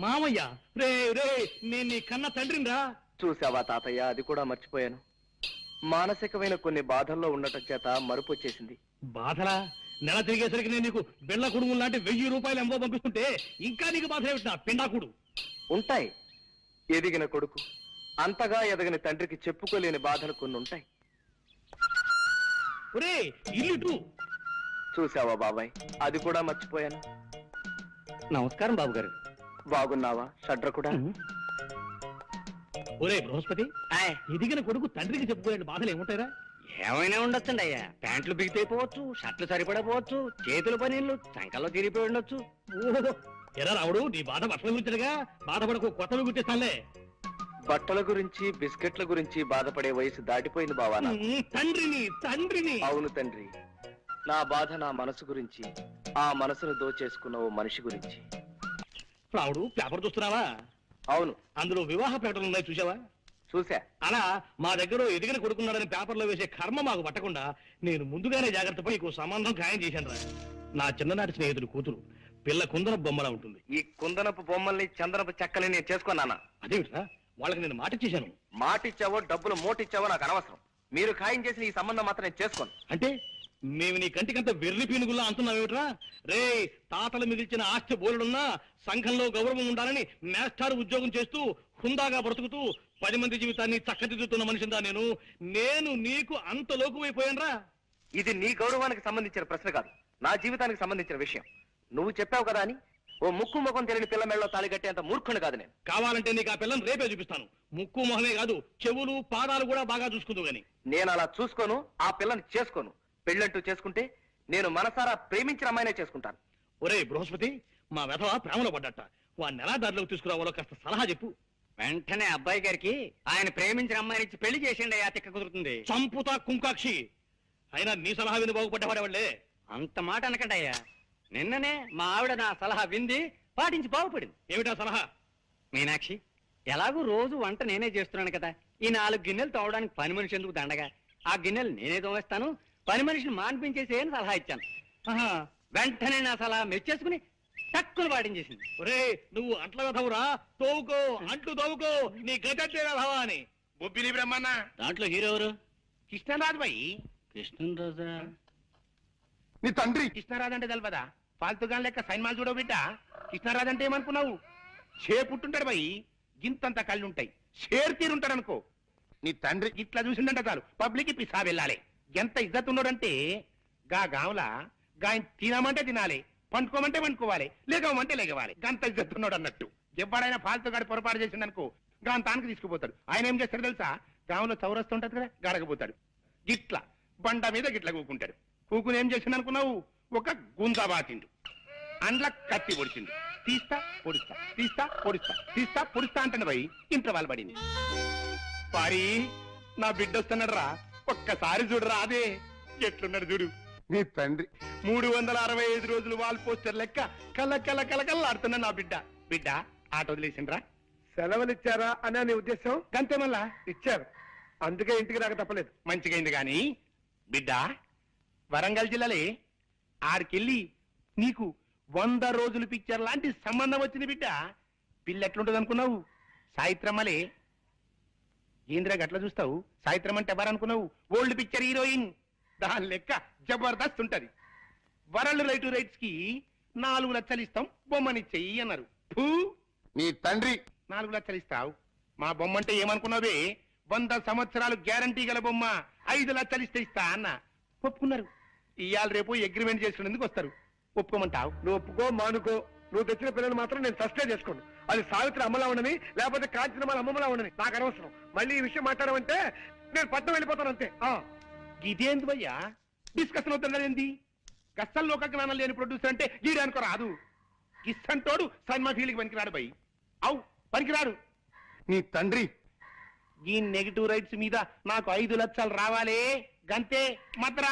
మామయ్య? రే రే, నేను నీ కన్న తండ్రిని రా. చూసావా తాతయ్య, అది కూడా మర్చిపోయాను. మానసికమైన కొన్ని బాధల్లో ఉండటం చేత మరుపు వచ్చేసింది. బాధలా? నెల తిరిగేసరికి నేను నీకు బిళ్ళ కుడుములు లాంటి 1000 రూపాయలు ఎంబో పంపిస్తుంటే ఇంకా నీకు బాధ ఏమిటా పిండాకుడు? ఉంటాయి. ఎదిగిన కొడుకు అంతగా ఎదగని తండ్రికి చెప్పుకోలేని బాధలు కొన్ని ఉంటాయి. ఒరే, ఇల్లు చూసావా బాబాయ్, అది కూడా మర్చిపోయాను. నమస్కారం బాబు గారు. బాగున్నావా షడ్రకుడా? ఒరే బృహస్పతి, ఎదిగిన కొడుకు తండ్రికి చెప్పుకునే బాధలు ఏముంటారా? ఏమైనా ఉండొచ్చండి అయ్యా. ప్యాంట్లు బిగితైపోవచ్చు, షర్ట్లు సరిపడపోవచ్చు, చేతుల పనీళ్ళు చంకల్లో తిరిగిపోయి ఉండొచ్చు. ఎరా రావుడు, నీ బాధ బట్టల గురించగా, బాధపడకు, కొత్తవి గుర్తిస్తానులే. బట్టల గురించి బిస్కెట్ల గురించి బాధపడే వయసు దాటిపోయింది బావా. తండ్రిని అవును తండ్రి, నా బాధ నా మనసు గురించి, ఆ మనసును దోచేసుకున్న ఓ మనిషి గురించి. రావుడు, పేపర్ చూస్తున్నావా? అవును. అందులో వివాహ ప్రకటనలు ఉన్నాయి, చూసావా? చూసా. అలా మా దగ్గర ఎదిగిన కొడుకున్నాడని పేపర్లో వేసే కర్మ మాకు పట్టకుండా నేను ముందుగానే జాగ్రత్త పడి నీకు సంబంధం ఖాయం చేశాను రా. నా చిన్ననాటి స్నేహితుడు కూతురు, పిల్ల కుందనపు బొమ్మలా ఉంటుంది. ఈ కుందనపు బొమ్మల్ని చందనపు చెక్కల్ని నేను చేసుకున్నానా? అదేమిట్రా, వాళ్ళకి నేను మాట ఇచ్చేశాను. మాటిచ్చావో డబ్బులు మోటిచ్చావో నాకు అనవసరం. మీరు ఖాయం చేసిన ఈ సంబంధం మాత్రం నేను చేసుకోను. అంటే మేము నీ కంటికంత వెర్రి పీనుగుల్లా అంటున్నావేమిట్రా? రే, తాతలు మిగిల్చిన ఆస్తి బోలుడున్నా సంఘంలో గౌరవం ఉండాలని మేస్టార్ ఉద్యోగం చేస్తూ హుందాగా బ్రతుకుతూ 10 మంది జీవితాన్ని చక్కదిద్దుతున్న మనిషిందా నేను నీకు అంత లోకువైపోయానరా? ఇది నీ గౌరవానికి సంబంధించిన ప్రశ్న కాదు, నా జీవితానికి సంబంధించిన విషయం. నువ్వు చెప్పావు కదా అని ఓ ముక్కు ముఖం తెలియని పిల్ల మెళ్ళలో తాళి కట్టేంత మూర్ఖుని కాదు నేను. కావాలంటే నీకు ఆ పిల్లని రేపే చూపిస్తాను. ముక్కు మొహమే కాదు, చెవులు పాదాలు కూడా బాగా చూసుకుందు గాని. నేను అలా చూసుకోను, ఆ పిల్లని చేసుకోను. పెళ్ళంటూ చేసుకుంటే నేను మనసారా ప్రేమించిన అమ్మాయినే చేసుకుంటాను. ఒరే బృహస్పతి, మా వెధవ ప్రేమలో పడ్డట. వాడిని ఎలా దారిలోకి తీసుకురావాలో కాస్త సలహా చెప్పు. వెంటనే అబ్బాయి గారికి ఆయన ప్రేమించిన అమ్మాయిని పెళ్లి చేసిండి, ఆ తిక్క కుదురుతుంది. చంపుతా కుంకాక్షి. అయినా నీ సలహా విని బాగుపడ్డవాడేవాళ్లే. అంత మాట అనకండి అయ్యా. నిన్ననే మా ఆవిడ నా సలహా వింది, పాటించి బాగుపడింది. ఏమిటా సలహా? మీనాక్షి, ఎలాగూ రోజు వంట నేనే చేస్తున్నాను కదా, ఈ 4 గిన్నెలు తోవడానికి పని మనిషి ఎందుకు దండగా? ఆ గిన్నెలు నేనే తోవేస్తాను, పని మనిషిని మాన్పించేసి అని సలహా ఇచ్చాను. వెంటనే నా సలహా మెచ్చేసుకుని తక్కువ పాటించేసింది. ఒరే, నువ్వు అంట్ల వెధవురా, తోవుకో, అంట్లు తోవుకో, నీ గతంటే వెధవా అని. బొబ్బిలి బ్రహ్మన్న దాంట్లో హీరో ఎవరు? కృష్ణరాజు బాయి. కృష్ణరాజా? నీ తండ్రి కృష్ణరాజు అంటే తెలవదా? ఫాల్తుగా లెక్క సైన్మాలు చూడవు బిడ్డ. కృష్ణరాజు అంటే ఏమనుకున్నావు? పుట్టుంటాడు బాయి, గింతంత కళ్ళుంటాయి, షేర్ తీరుంటాడు అనుకో. నీ తండ్రి ఇట్లా చూసిందంట చాలు పబ్లిక్ పిసా వెళ్ళాలి. ఎంత ఇజ్జత్ ఉన్నాడంటే గా గాంలా గాయన తినమంటే తినాలి, పండుకోమంటే పండుకోవాలి, లేగమంటే లేగవాలి. గంత ఇజ్జత్ ఉన్నాడు అన్నట్టు. ఎవడైనా ఫాల్తుగాడు పొరపాటు చేసిండనుకో గాని తానికి తీసుకుపోతాడు. ఆయన ఏం చేస్తాడు తెలుసా? గాంలో చౌరస్తూ ఉంటది కదా, గాడకపోతాడు. గిట్ల బండ మీద గిట్ల కూకుంటాడు. కూకుని ఏం చేసిండు అనుకున్నావు? ఒక గుంజా బాతిండు, అండ్ల కత్తి పొడిచిండు. తీస్తా పొడుస్తా, తీస్తా పొడుస్తా, తీస్తా పొడుస్తా అంటాడు పోయి ఇంట్లో వాళ్ళు పడింది. పారి, నా బిడ్డ వస్తున్నాడు రా, ఒక్కసారి చూడరా. అదే ఎట్లున్నాడు చూడు నీ తండ్రి. 365 రోజులు వాల్ పోస్టర్ లెక్క కల కల కల కల్లాడుతున్నా నా బిడ్డ. బిడ్డ ఆట వదిలేసిండ్రా? సెలవులు ఇచ్చారా అనే నీ ఉద్దేశం? గంతే మళ్ళా ఇచ్చారు, అందుకే ఇంటికి రాక తప్పలేదు. మంచిగైంది గాని బిడ్డ, వరంగల్ జిల్లాలే ఆడికెళ్ళి నీకు 100 రోజులు పిక్చర్ లాంటి సంబంధం వచ్చింది బిడ్డ. పిల్ల ఎట్లుంటది అనుకున్నావు? సాయిత్రమ్మలే. ఏంద్రా గట్లా చూస్తావు? సాయిత్రం అంటే ఎవరనుకున్నావు? Old picture heroine. దాని లెక్క జబర్దస్త్ ఉంటది. వరల్డ్ రైట్ రైట్స్ కి 4 లక్షలు ఇస్తాం, బొమ్మనిచ్చేయి అన్నారు. నీ తండ్రి 4 లక్షలు ఇస్తావు? మా బొమ్మ అంటే ఏమనుకున్నావే? 100 సంవత్సరాలు గ్యారంటీ గల బొమ్మ, 5 లక్షలు ఇస్తా అన్న. ఒప్పుకున్నారు. ఇవాళ రేపు అగ్రిమెంట్ చేసుకునేందుకు వస్తారు. ఒప్పుకోమంటావు? నువ్వు ఒప్పుకో మానుకో, నువ్వు తెచ్చిన పిల్లలు మాత్రం నేను సస్టే చేసుకోండి. అది సావిత్రి అమ్మలా ఉండని, లేకపోతే కాంచనమాల అమ్మలా ఉండని నాకు అనవసరం. మళ్ళీ ఈ విషయం మాట్లాడమంటే నేను పట్టణం వెళ్ళిపోతాను అంతే. ఇదేంది భయ్యా డిస్కషన్ అవుతుందేంది? గస్సల్ లోక జ్ఞానం లేని ప్రొడ్యూసర్ అంటే గీడే అనుకో రాదు. గిస్సంటోడు సైన్మా ఫీల్డ్కి పనికిరాడు భయ్. అవు పనికిరాడు. నీ తండ్రి ఈ నెగిటివ్ రైట్స్ మీద నాకు 5 లక్షలు రావాలే, గంతే మద్రా.